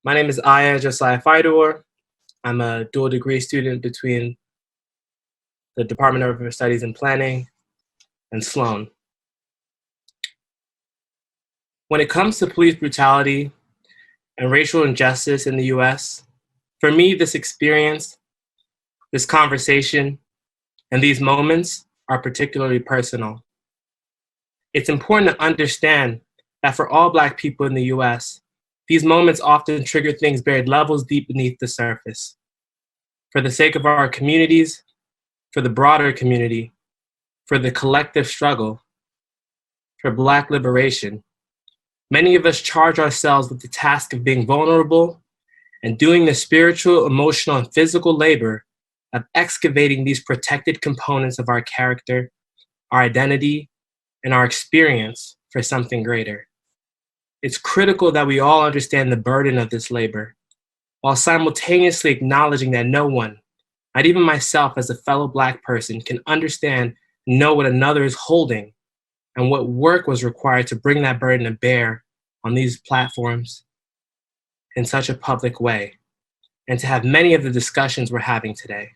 My name is Aiyah Josiah-Faeduwor. I'm a dual degree student between the Department of Urban Studies and Planning and Sloan. When it comes to police brutality and racial injustice in the US, for me, this experience, this conversation, and these moments are particularly personal. It's important to understand that for all Black people in the US, these moments often trigger things buried levels deep beneath the surface. For the sake of our communities, for the broader community, for the collective struggle, for Black liberation, many of us charge ourselves with the task of being vulnerable and doing the spiritual, emotional, and physical labor of excavating these protected components of our character, our identity, and our experience for something greater. It's critical that we all understand the burden of this labor, while simultaneously acknowledging that no one, not even myself as a fellow Black person, can understand and know what another is holding and what work was required to bring that burden to bear on these platforms in such a public way, and to have many of the discussions we're having today.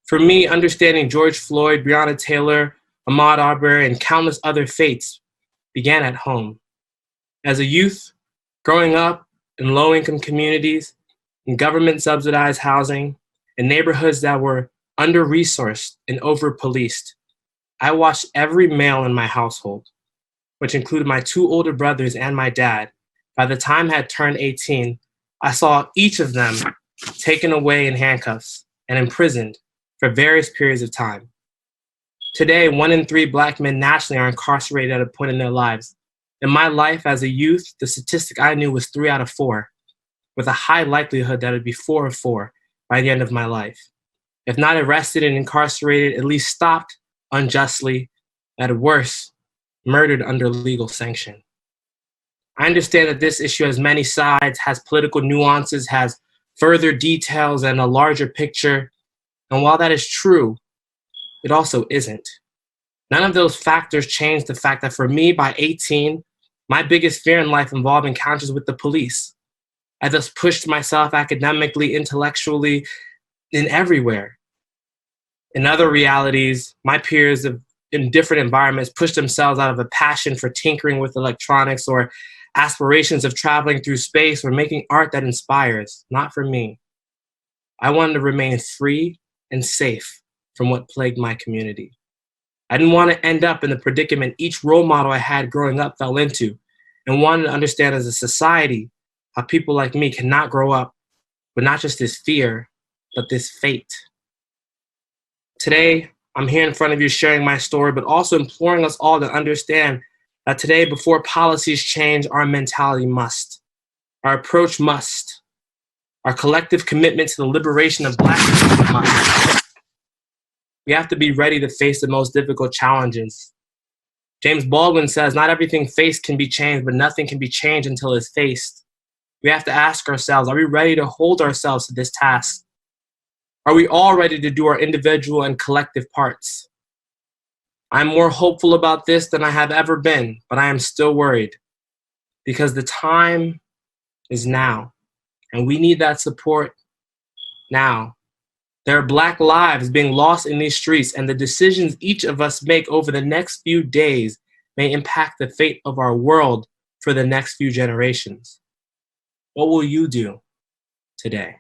For me, understanding George Floyd, Breonna Taylor, Ahmaud Arbery, and countless other fates began at home. As a youth, growing up in low-income communities, in government-subsidized housing, in neighborhoods that were under-resourced and over-policed, I watched every male in my household, which included my two older brothers and my dad. By the time I had turned 18, I saw each of them taken away in handcuffs and imprisoned for various periods of time. Today, 1 in 3 Black men nationally are incarcerated at a point in their lives. In my life as a youth, the statistic I knew was 3 out of 4, with a high likelihood that it would be 4 of 4 by the end of my life. If not arrested and incarcerated, at least stopped unjustly, at worst, murdered under legal sanction. I understand that this issue has many sides, has political nuances, has further details and a larger picture. And while that is true, it also isn't. None of those factors change the fact that for me, by 18, my biggest fear in life involved encounters with the police. I thus pushed myself academically, intellectually, in everywhere. In other realities, my peers in different environments pushed themselves out of a passion for tinkering with electronics or aspirations of traveling through space or making art that inspires. Not for me. I wanted to remain free and safe from what plagued my community. I didn't want to end up in the predicament each role model I had growing up fell into, and wanted to understand as a society how people like me cannot grow up with not just this fear, but this fate. Today, I'm here in front of you sharing my story, but also imploring us all to understand that today, before policies change, our mentality must. Our approach must. Our collective commitment to the liberation of Black people must. We have to be ready to face the most difficult challenges. James Baldwin says, not everything faced can be changed, but nothing can be changed until it's faced. We have to ask ourselves, are we ready to hold ourselves to this task? Are we all ready to do our individual and collective parts? I'm more hopeful about this than I have ever been, but I am still worried because the time is now, and we need that support now. There are Black lives being lost in these streets, and the decisions each of us make over the next few days may impact the fate of our world for the next few generations. What will you do today?